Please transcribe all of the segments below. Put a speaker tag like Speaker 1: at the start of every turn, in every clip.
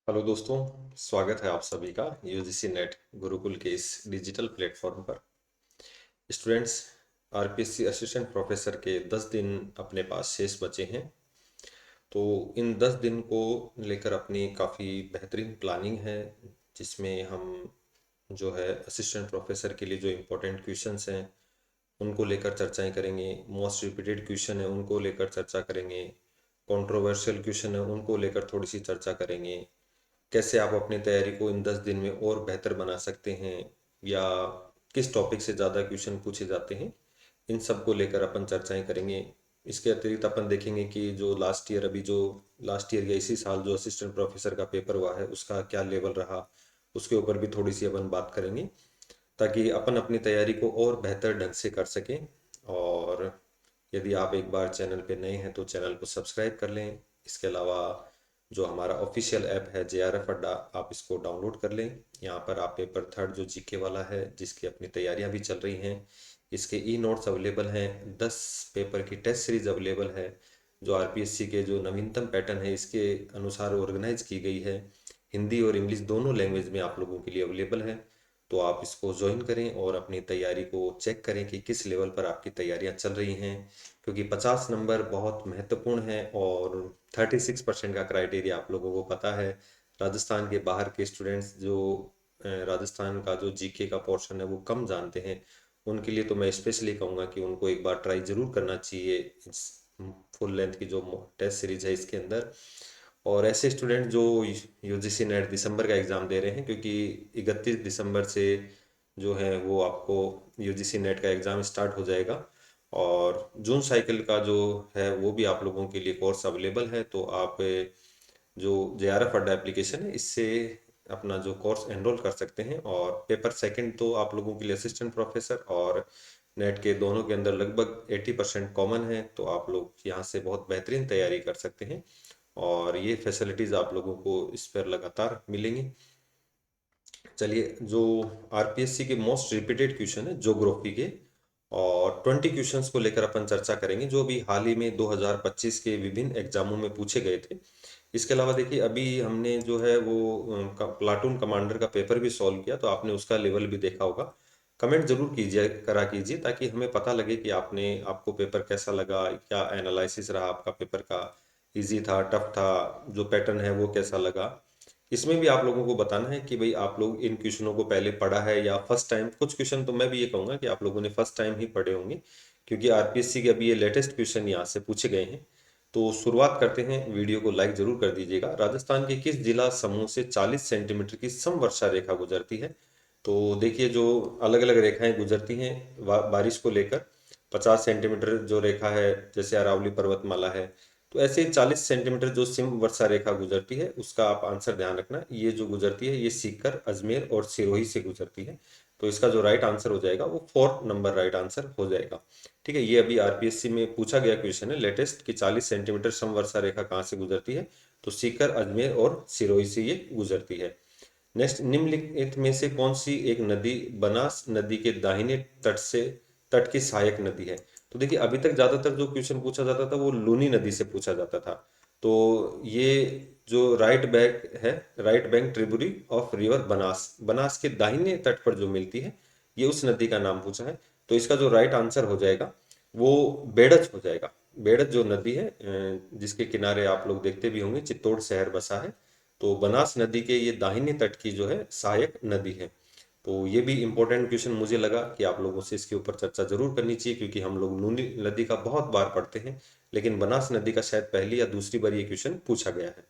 Speaker 1: Hello दोस्तों, स्वागत है आप सभी का यूजीसी नेट गुरुकुल के इस डिजिटल प्लेटफॉर्म पर। स्टूडेंट्स, आरपीएससी असिस्टेंट प्रोफेसर के 10 दिन अपने पास शेष बचे हैं। तो इन 10 दिन को लेकर अपनी काफ़ी बेहतरीन प्लानिंग है, जिसमें हम जो है असिस्टेंट प्रोफेसर के लिए जो इम्पोर्टेंट क्वेश्चंस हैं उनको लेकर चर्चाएं करेंगे। मोस्ट रिपीटेड क्वेश्चन है उनको लेकर चर्चा करेंगे। कंट्रोवर्शियल क्वेश्चन है उनको लेकर थोड़ी सी चर्चा करेंगे। कैसे आप अपनी तैयारी को इन 10 दिन में और बेहतर बना सकते हैं, या किस टॉपिक से ज़्यादा क्वेश्चन पूछे जाते हैं, इन सब को लेकर अपन चर्चाएं करेंगे। इसके अतिरिक्त अपन देखेंगे कि जो लास्ट ईयर या इसी साल जो असिस्टेंट प्रोफेसर का पेपर हुआ है उसका क्या लेवल रहा, उसके ऊपर भी थोड़ी सी अपन बात करेंगे, ताकि अपन अपनी तैयारी को और बेहतर ढंग से कर सकें। और यदि आप एक बार चैनल पे नए हैं तो चैनल को सब्सक्राइब कर लें। इसके अलावा जो हमारा ऑफिशियल ऐप है जेआरएफ अड्डा, आप इसको डाउनलोड कर लें। यहाँ पर आप पेपर थर्ड जो जीके वाला है, जिसकी अपनी तैयारियाँ भी चल रही हैं, इसके ई नोट्स अवेलेबल हैं। 10 पेपर की टेस्ट सीरीज अवेलेबल है, जो आरपीएससी के जो नवीनतम पैटर्न है इसके अनुसार ऑर्गेनाइज की गई है। हिंदी और इंग्लिश दोनों लैंग्वेज में आप लोगों के लिए अवेलेबल है। तो आप इसको ज्वाइन करें और अपनी तैयारी को चेक करें कि किस लेवल पर आपकी तैयारियां चल रही हैं, क्योंकि 50 नंबर बहुत महत्वपूर्ण है और 36% का क्राइटेरिया आप लोगों को पता है। राजस्थान के बाहर के स्टूडेंट्स जो राजस्थान का जो जीके का पोर्शन है वो कम जानते हैं, उनके लिए तो मैं स्पेशली कहूँगा कि उनको एक बार ट्राई जरूर करना चाहिए इस फुल लेंथ की जो टेस्ट सीरीज है इसके अंदर। और ऐसे स्टूडेंट जो यूजीसी नेट दिसंबर का एग्ज़ाम दे रहे हैं, क्योंकि 31 दिसंबर से जो है वो आपको यूजीसी नेट का एग्ज़ाम स्टार्ट हो जाएगा, और जून साइकिल का जो है वो भी आप लोगों के लिए कोर्स अवेलेबल है। तो आप जो जेआरएफ अड्डा एप्लीकेशन है इससे अपना जो कोर्स एनरोल कर सकते हैं। और पेपर सेकंड तो आप लोगों के लिए असिस्टेंट प्रोफेसर और नेट के दोनों के अंदर लगभग 80% कॉमन है, तो आप लोग यहाँ से बहुत बेहतरीन तैयारी कर सकते हैं और ये फैसिलिटीज़ आप लोगों को इस पर लगातार मिलेंगी। चलिए, जो आरपीएससी के मोस्ट रिपीटेड क्वेश्चन है ज्योग्राफी के, और 20 क्वेश्चंस को लेकर अपन चर्चा करेंगे जो भी हाल ही में 2025 के विभिन्न एग्जामों में पूछे गए थे। इसके अलावा देखिए, अभी हमने जो है वो प्लाटून कमांडर का पेपर भी सॉल्व किया, तो आपने उसका लेवल भी देखा होगा। कमेंट जरूर कीजिए, करा कीजिए, ताकि हमें पता लगे कि आपको पेपर कैसा लगा, क्या एनालिसिस रहा आपका पेपर का, इजी था, टफ था, जो पैटर्न है वो कैसा लगा। इसमें भी आप लोगों को बताना है कि भाई आप लोग इन क्वेश्चनों को पहले पढ़ा है या फर्स्ट टाइम। कुछ क्वेश्चन तो मैं भी ये कहूँगा कि आप लोगों ने फर्स्ट टाइम ही पढ़े होंगे, क्योंकि आरपीएससी के अभी ये लेटेस्ट क्वेश्चन यहाँ से पूछे गए हैं। तो शुरुआत करते हैं, वीडियो को लाइक जरूर कर दीजिएगा। राजस्थान के किस जिला समूह से 40 सेंटीमीटर की समवर्षा रेखा गुजरती है? तो देखिए, जो अलग अलग रेखाएं गुजरती हैं बारिश को लेकर, 50 सेंटीमीटर जो रेखा है जैसे अरावली पर्वतमाला है, तो ऐसे ही 40 सेंटीमीटर जो सिम वर्षा रेखा गुजरती है उसका आप आंसर ध्यान रखना। ये जो गुजरती है ये सीकर, अजमेर और सिरोही से गुजरती है। तो इसका जो राइट आंसर हो जाएगा वो 4 नंबर राइट आंसर हो जाएगा। ठीक है, ये अभी आरपीएससी में पूछा गया क्वेश्चन है लेटेस्ट, कि 40 सेंटीमीटर समवर्षा रेखा कहाँ से गुजरती है? तो सीकर, अजमेर और सिरोही से ये गुजरती है। नेक्स्ट, निम्नलिखित में से कौन सी एक नदी बनास नदी के दाहिने तट की सहायक नदी है? तो देखिए, अभी तक ज्यादातर जो क्वेश्चन पूछा जाता था वो लूनी नदी से पूछा जाता था। तो ये जो right bank tributary of river Banas, Banas के दाहिने तट पर जो मिलती है, ये उस नदी का नाम पूछा है। तो इसका जो राइट आंसर हो जाएगा वो बेड़च हो जाएगा। बेड़च जो नदी है, जिसके किनारे आप लोग देखते भी होंगे चित्तौड़ शहर बसा है, तो बनास नदी के ये दाहिने तट की जो है सहायक नदी है। तो ये भी इम्पोर्टेंट क्वेश्चन मुझे लगा कि आप लोगों से इसके ऊपर चर्चा जरूर करनी चाहिए, क्योंकि हम लोग नूनी नदी का बहुत बार पढ़ते हैं, लेकिन बनास नदी का शायद पहली या दूसरी बार ये क्वेश्चन पूछा गया है।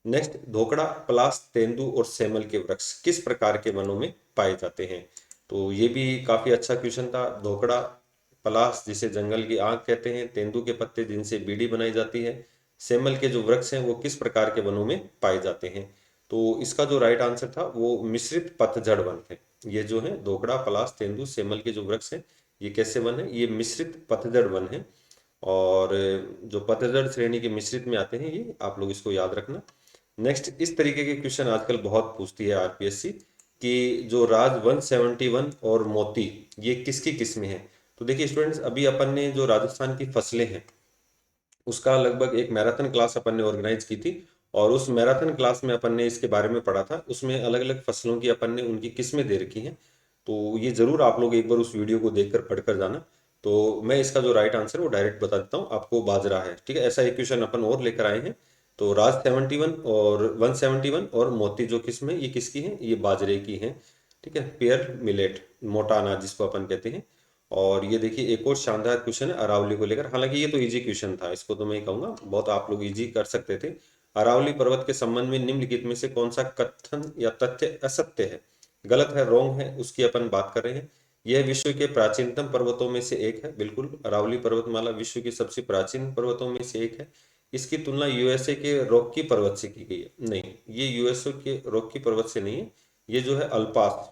Speaker 1: नेक्स्ट, धोकड़ा, पलास, तेंदू और सेमल के वृक्ष किस प्रकार के वनों में पाए जाते हैं? तो ये भी काफी अच्छा क्वेश्चन था। धोकड़ा, पलास जिसे जंगल की आग कहते हैं, तेंदू के पत्ते जिनसे बीड़ी बनाई जाती है, सेमल के जो वृक्ष हैं वो किस प्रकार के वनों में पाए जाते हैं? तो इसका जो राइट आंसर था वो मिश्रित पतझड़ वन है। ये जो है धोकड़ा, पलास, तेंदू, सेमल के जो वृक्ष हैं, ये कैसे वन है? ये मिश्रित पतझड़ वन है। और जो पतझड़ श्रेणी के मिश्रित में आते हैं, ये आप लोग इसको याद रखना। नेक्स्ट, इस तरीके के क्वेश्चन आजकल बहुत पूछती है आरपीएससी, कि जो राज 171 और मोती, ये किसकी किस्में हैं? तो देखिए स्टूडेंट्स, अभी अपन ने जो राजस्थान की फसलें हैं उसका लगभग एक मैराथन क्लास अपन ने ऑर्गेनाइज की थी, और उस मैराथन क्लास में अपन ने इसके बारे में पढ़ा था, उसमें अलग अलग फसलों की अपन ने उनकी किस्में दे रखी हैं। तो ये जरूर आप लोग एक बार उस वीडियो को देखकर पढ़कर जाना। तो मैं इसका जो राइट आंसर है वो डायरेक्ट बता देता हूँ आपको, बाजरा है। ठीक है, ऐसा एक क्वेश्चन अपन और लेकर आए हैं। तो राज 71 और 171 और मोती जो किस्म है ये किसकी है, ये बाजरे की है। ठीक है, पेयर मिलेट, मोटा अनाज जिसको अपन कहते हैं। और ये देखिए एक और शानदार क्वेश्चन है अरावली को लेकर, हालांकि ये तो इजी क्वेश्चन था, इसको तो मैं ही कहूंगा बहुत आप लोग इजी कर सकते थे। अरावली पर्वत के संबंध में निम्नलिखित में से कौन सा कथन या तथ्य असत्य है, गलत है, रॉन्ग है, उसकी अपन बात कर रहे हैं। यह विश्व के प्राचीनतम पर्वतों में से एक है, बिल्कुल अरावली पर्वतमाला विश्व की सबसे प्राचीन पर्वतों में से एक है। इसकी तुलना यूएसए के रॉकी पर्वत से की गई है, नहीं ये यूएसए के रॉकी पर्वत से नहीं है, ये जो है अल्पास,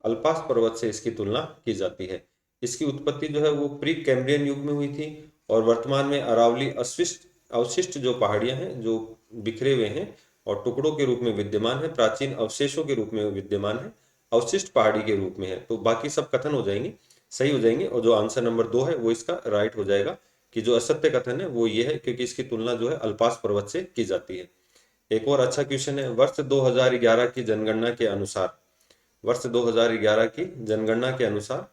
Speaker 1: अल्पास पर्वत से इसकी तुलना की जाती है। इसकी उत्पत्ति जो है वो प्री कैम्ब्रियन युग में हुई थी, और वर्तमान में अरावली अवशिष्ट अवशिष्ट जो पहाड़ियां हैं जो बिखरे हुए हैं और टुकड़ों के रूप में विद्यमान है, प्राचीन अवशेषों के रूप में विद्यमान है, अवशिष्ट पहाड़ी के रूप में है। तो बाकी सब कथन हो जाएंगे, सही हो जाएंगे, और जो आंसर नंबर 2 है वो इसका राइट हो जाएगा कि जो असत्य कथन है वो ये है, क्योंकि इसकी तुलना जो है अल्पास पर्वत से की जाती है। एक और अच्छा क्वेश्चन है, वर्ष 2011 की जनगणना के अनुसार, वर्ष 2011 की जनगणना के अनुसार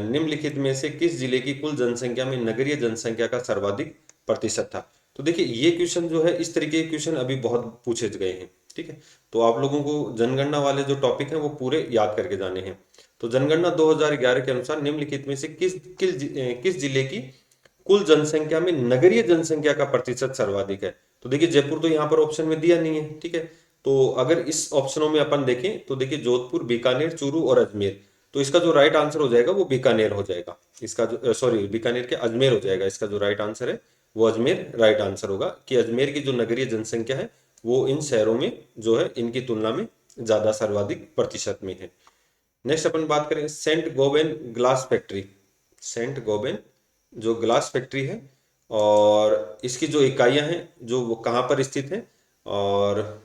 Speaker 1: निम्नलिखित में से किस जिले की कुल जनसंख्या में नगरीय जनसंख्या का सर्वाधिक प्रतिशत था। तो देखिए ये क्वेश्चन जो है, इस तरीके के क्वेश्चन अभी बहुत पूछे गए हैं। ठीक है, तो आप लोगों को जनगणना वाले जो टॉपिक हैं वो पूरे याद करके जाने हैं। तो जनगणना 2011 के अनुसार निम्नलिखित में से किस जिले की कुल जनसंख्या में नगरीय जनसंख्या का प्रतिशत सर्वाधिक है। तो देखिए जयपुर तो यहाँ पर ऑप्शन में दिया नहीं है। ठीक है, तो अगर इस ऑप्शनों में अपन देखें तो देखिए जोधपुर, बीकानेर, चूरू और अजमेर। तो इसका जो राइट आंसर हो जाएगा वो बीकानेर हो जाएगा। इसका जो सॉरी बीकानेर के अजमेर हो जाएगा, इसका जो राइट आंसर है वो अजमेर राइट आंसर होगा, कि अजमेर की जो नगरीय जनसंख्या है वो इन शहरों में जो है इनकी तुलना में ज्यादा सर्वाधिक प्रतिशत में है। नेक्स्ट अपन बात करें Saint Gobain glass factory, Saint Gobain जो ग्लास फैक्ट्री है, और इसकी जो इकाइयां हैं जो वो कहाँ पर स्थित है, और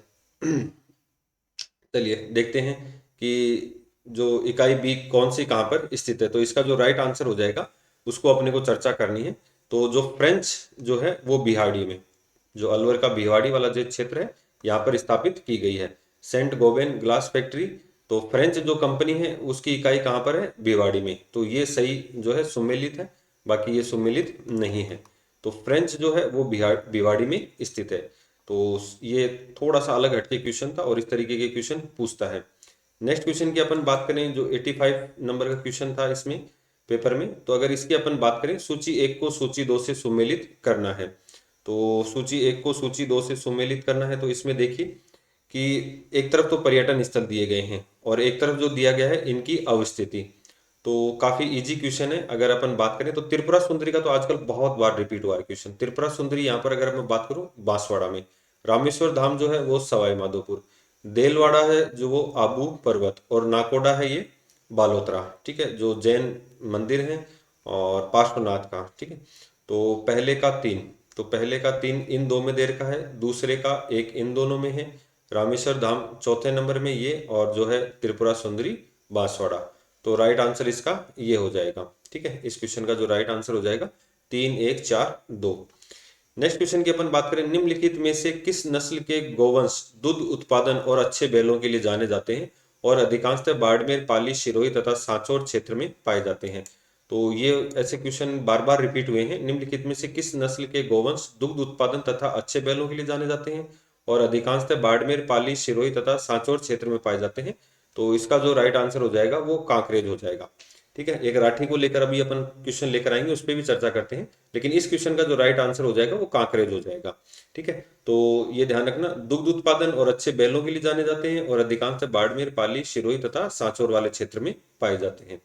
Speaker 1: चलिए देखते हैं कि जो इकाई बी कौन सी कहाँ पर स्थित है। तो इसका जो राइट आंसर हो जाएगा उसको अपने को चर्चा करनी है। तो जो फ्रेंच जो है वो बिहाड़ी में, जो अलवर का बिहाड़ी वाला जो क्षेत्र है यहाँ पर स्थापित की गई है सेंट गोबेन ग्लास फैक्ट्री। तो फ्रेंच जो कंपनी है उसकी इकाई कहाँ पर है, भिवाड़ी में। तो ये सही जो है सुमेलित है, बाकी ये सुमेलित नहीं है। तो फ्रेंच जो है वो भिवाड़ी में स्थित है। तो ये थोड़ा सा अलग हटके क्वेश्चन था और इस तरीके के क्वेश्चन पूछता है। नेक्स्ट क्वेश्चन की अपन बात करें, जो 85 नंबर का क्वेश्चन था इसमें पेपर में, तो अगर इसकी अपन बात करें, सूची 1 को सूची 2 से सुमेलित करना है। तो सूची 1 को सूची 2 से सुमेलित करना है, तो इसमें देखिए कि एक तरफ तो पर्यटन स्थल दिए गए हैं और एक तरफ जो दिया गया है इनकी अवस्थिति। तो काफी इजी क्वेश्चन है। अगर अपन बात करें तो त्रिपुरा सुंदरी का तो आजकल बहुत बार रिपीट हुआ है क्वेश्चन। त्रिपुरा सुंदरी यहाँ पर अगर मैं बात करूँ बांसवाड़ा में, रामेश्वर धाम जो है वो सवाई माधोपुर, देलवाड़ा है जो वो आबू पर्वत, और नाकोडा है ये बालोतरा। ठीक है, जो जैन मंदिर है और पार्श्वनाथ का। ठीक है, तो पहले का 3, तो पहले का 3 इन दो में दे रखा है, दूसरे का 1 इन दोनों में है, रामेश्वर धाम चौथे नंबर में ये, और जो है त्रिपुरा सुंदरी बांसवाड़ा। तो राइट आंसर इसका ये हो जाएगा। ठीक है, इस क्वेश्चन का जो राइट आंसर हो जाएगा 3, 1, 4, 2। नेक्स्ट क्वेश्चन की अपन बात करें, निम्नलिखित में से किस नस्ल के गोवंश दूध उत्पादन और अच्छे बैलों के लिए जाने जाते हैं और अधिकांशतः बाड़मेर, पाली, सिरोही तथा सांचौर क्षेत्र में पाए जाते हैं। तो ये ऐसे क्वेश्चन बार बार रिपीट हुए हैं। निम्नलिखित में से किस नस्ल के गोवंश दुग्ध उत्पादन तथा अच्छे बैलों के लिए जाने जाते हैं और अधिकांशतः बाड़मेर, पाली, सिरोही तथा सांचौर क्षेत्र में पाए जाते हैं। तो इसका जो राइट आंसर हो जाएगा वो कांकरेज हो जाएगा। ठीक है, एक राठी को लेकर अभी अपन क्वेश्चन लेकर आएंगे, उस पर भी चर्चा करते हैं, लेकिन इस क्वेश्चन का जो राइट आंसर हो जाएगा वो कांकरेज हो जाएगा। ठीक है, तो ये ध्यान रखना, दुग्ध उत्पादन और अच्छे बैलों के लिए जाने जाते हैं और अधिकांश बाड़मेर, पाली, सिरोही तथा सांचौर वाले क्षेत्र में पाए जाते हैं।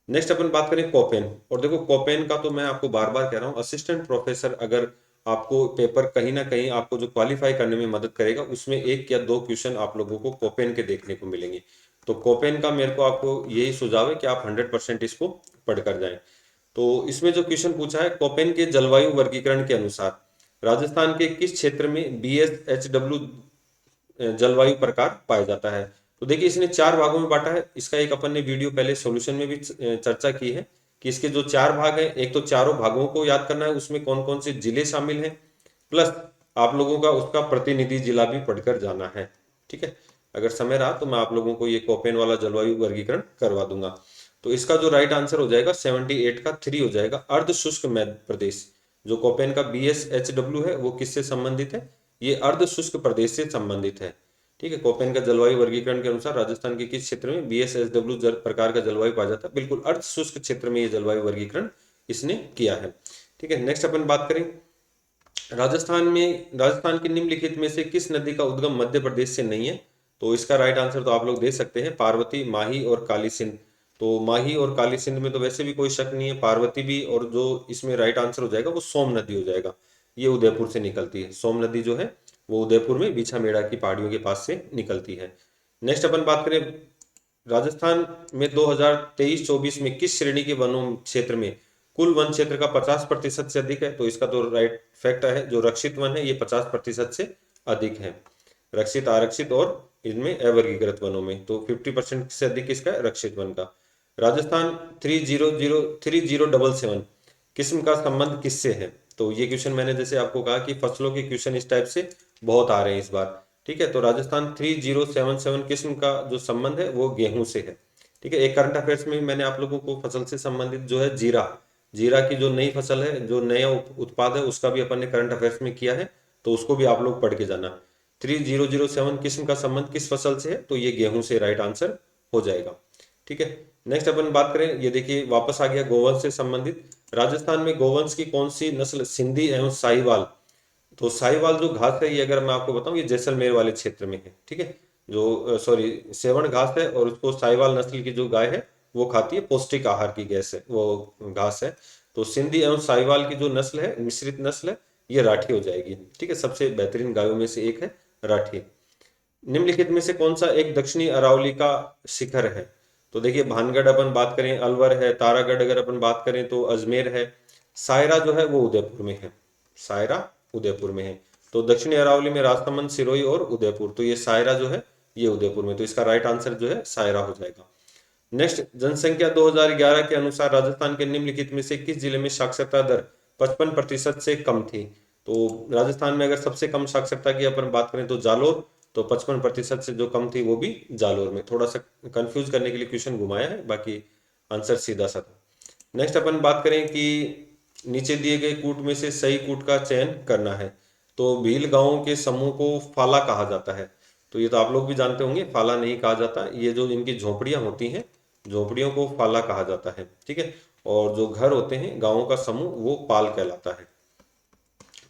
Speaker 1: नेक्स्ट अपन बात करें कोपेन, और देखो कोपेन का तो मैं आपको बार बार कह रहा हूँ, असिस्टेंट प्रोफेसर अगर आपको पेपर कहीं ना कहीं आपको जो क्वालिफाई करने में मदद करेगा उसमें 1 या 2 क्वेश्चन आप लोगों को कोपेन के देखने को मिलेंगे। तो कोपेन का मेरे को आपको यही सुझाव है कि आप 100% इसको पढ़कर जाएं। तो इसमें जो क्वेश्चन पूछा है, कोपेन के जलवायु वर्गीकरण के अनुसार राजस्थान के किस क्षेत्र में BSHW जलवायु प्रकार पाया जाता है। तो देखिए इसने 4 भागों में बांटा है। इसका एक अपन ने वीडियो पहले सॉल्यूशन में भी चर्चा की है कि इसके जो 4 भाग हैं, एक तो चारों भागों को याद करना है, उसमें कौन कौन से जिले शामिल हैं, प्लस आप लोगों का उसका प्रतिनिधि जिला भी पढ़कर जाना है। ठीक है, अगर समय रहा तो मैं आप लोगों को ये कोपेन वाला जलवायु वर्गीकरण करवा दूंगा। तो इसका जो राइट आंसर हो जाएगा 78 का 3 हो जाएगा, अर्ध शुष्क मध्य प्रदेश। जो कोपेन का BSHW है वो किससे संबंधित है? ये अर्ध शुष्क प्रदेश से संबंधित है। ठीक है, कोपेन का जलवायु वर्गीकरण के अनुसार राजस्थान के किस क्षेत्र में BSHW प्रकार का जलवायु पाया जाता है? बिल्कुल अर्ध शुष्क क्षेत्र में ये जलवायु वर्गीकरण इसने किया है। ठीक है, नेक्स्ट अपन बात करें राजस्थान की निम्नलिखित में से किस नदी का उद्गम मध्य प्रदेश से नहीं है? तो इसका राइट आंसर तो आप लोग दे सकते हैं, पार्वती, माही और काली सिंध। तो माही और काली सिंध में तो वैसे भी कोई शक नहीं है, पार्वती भी, और जो इसमें राइट आंसर हो जाएगा वो सोम नदी हो जाएगा। ये उदयपुर से निकलती है, सोम नदी जो है वो उदयपुर में बीछामेड़ा की पहाड़ियों के पास से निकलती है। नेक्स्ट अपन बात करें राजस्थान में 2023-24 में किस श्रेणी के वनों क्षेत्र में कुल वन क्षेत्र का 50% से अधिक है? तो इसका तो राइट फैक्ट है, जो रक्षित वन है ये 50% से अधिक है, रक्षित, आरक्षित और इनमें अवर्गीकृत वनों में। तो 50% से अधिक इसका रक्षित वन का। राजस्थान 3007 किस्म का संबंध किससे है? तो ये क्वेश्चन मैंने जैसे आपको कहा कि फसलों के क्वेश्चन इस टाइप से बहुत आ रहे हैं इस बार। ठीक है, तो राजस्थान 3077 किस्म का जो संबंध है वो गेहूं से है। ठीक है, एक करंट अफेयर्स में भी मैंने आप लोगों को फसल से संबंधित जो है जीरा, जीरा की जो नई फसल है, जो नया उत्पाद है, उसका भी अपन ने करंट अफेयर्स में किया है, तो उसको भी आप लोग पढ़ के जाना। 3007 किस्म का संबंध किस फसल से है? तो ये गेहूं से राइट आंसर हो जाएगा। ठीक है, नेक्स्ट अपन बात करें, ये देखिए वापस आ गया गोवंश से संबंधित। राजस्थान में गोवंश की कौन सी नस्ल सिंधी एवं साहिवाल? तो साहिवाल जो घास है ये अगर मैं आपको बताऊं ये जैसलमेर वाले क्षेत्र में है। ठीक है, जो सॉरी सेवण घास है, और उसको साहिवाल नस्ल की जो गाय है वो खाती है, पौष्टिक आहार की गैस है वो घास है। तो सिंधी एवं साहिवाल की जो नस्ल है, मिश्रित नस्ल है, ये राठी हो जाएगी। ठीक है, सबसे बेहतरीन गायों में से एक है राठी। निम्नलिखित में से कौन सा एक दक्षिणी अरावली का शिखर है? तो देखिए भानगढ़ अपन बात करें अलवर है, तारागढ़ अगर अपन बात करें तो अजमेर है, सायरा जो है वो उदयपुर में है, सायरा उदयपुर में है। तो दक्षिणी अरावली में राजसमंद, सिरोही और उदयपुर, तो ये सायरा जो है ये उदयपुर में, तो इसका राइट आंसर जो है सायरा हो जाएगा। नेक्स्ट, जनसंख्या 2011 के अनुसार राजस्थान के निम्नलिखित में से किस जिले में साक्षरता दर 55% से कम थी? तो राजस्थान में अगर सबसे कम साक्षरता की अपन बात करें तो जालोर, तो 55% से जो कम थी वो भी जालोर में। थोड़ा सा कंफ्यूज करने के लिए क्वेश्चन घुमाया है, बाकी आंसर सीधा सा था। नेक्स्ट अपन बात करें कि नीचे दिए गए कूट में से सही कूट का चयन करना है। तो भील गांवों के समूह को फाला कहा जाता है। तो ये तो आप लोग भी जानते होंगे, फाला नहीं कहा जाता, ये जो इनकी झोपड़ियां होती हैं, झोपड़ियों को फाला कहा जाता है। ठीक है, और जो घर होते हैं गांवों का समूह वो पाल कहलाता है।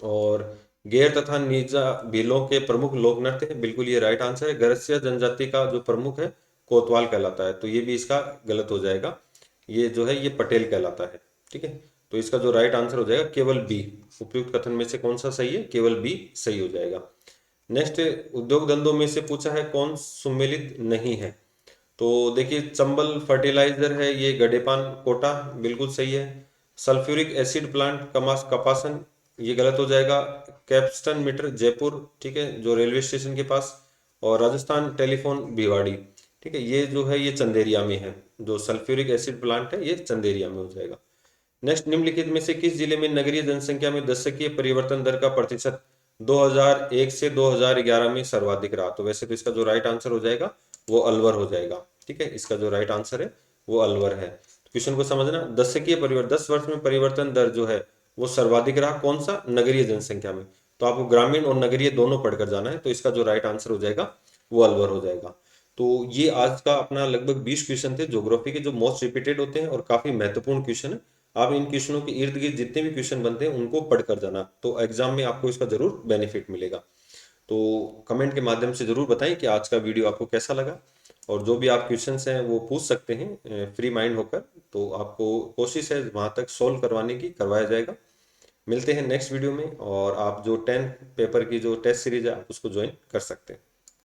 Speaker 1: और गैर तथा नीजा भीलों के प्रमुख लोक नृत्य है, बिल्कुल ये राइट आंसर है। गरसिया जनजाति का जो प्रमुख है कोतवाल कहलाता है, तो ये भी इसका गलत हो जाएगा, ये जो है ये पटेल कहलाता है। ठीक है, तो इसका जो राइट आंसर हो जाएगा केवल बी। उपयुक्त कथन में से कौन सा सही है? केवल बी सही हो जाएगा। नेक्स्ट, उद्योग धंधों में से पूछा है कौन सुमेलित नहीं है? तो देखिए चंबल फर्टिलाइजर है ये गडेपान कोटा, बिल्कुल सही है। Sulphuric acid plant commas Kapasan, ये गलत हो जाएगा। कैप्स्टन मीटर जयपुर, ठीक है, जो रेलवे स्टेशन के पास। और राजस्थान टेलीफोन भिवाड़ी, ठीक है, ये जो है ये चंदेरिया में है, जो सल्फ्यूरिक एसिड प्लांट है ये चंदेरिया में हो जाएगा। नेक्स्ट, निम्नलिखित में से किस जिले में नगरीय जनसंख्या में दशकीय परिवर्तन दर का प्रतिशत 2001 से 2011 में सर्वाधिक रहा? तो वैसे तो इसका जो राइट आंसर हो जाएगा वो अलवर हो जाएगा। ठीक है, इसका जो राइट आंसर है वो अलवर है। क्वेश्चन को समझना, दशकीय परिवर्तन 10 वर्ष में परिवर्तन दर जो है वो सर्वाधिक रहा कौन सा? नगरीय जनसंख्या में। तो आपको ग्रामीण और नगरीय दोनों पढ़कर जाना है, तो इसका जो राइट आंसर हो जाएगा वो अलवर हो जाएगा। तो ये आज का अपना लगभग 20 क्वेश्चन थे ज्योग्राफी के, जो मोस्ट रिपीटेड होते हैं और काफी महत्वपूर्ण क्वेश्चन है। आप इन क्वेश्चनों के इर्द गिर्द जितने भी क्वेश्चन बनते हैं उनको पढ़कर जाना, तो एग्जाम में आपको इसका जरूर बेनिफिट मिलेगा। तो कमेंट के माध्यम से जरूर बताएं कि आज का वीडियो आपको कैसा लगा, और जो भी आप क्वेश्चंस हैं वो पूछ सकते हैं फ्री माइंड होकर, तो आपको कोशिश है वहां तक सोल्व करवाने की, करवाया जाएगा। मिलते हैं नेक्स्ट वीडियो में, और आप जो 10 पेपर की जो टेस्ट सीरीज है आप उसको ज्वाइन कर सकते हैं।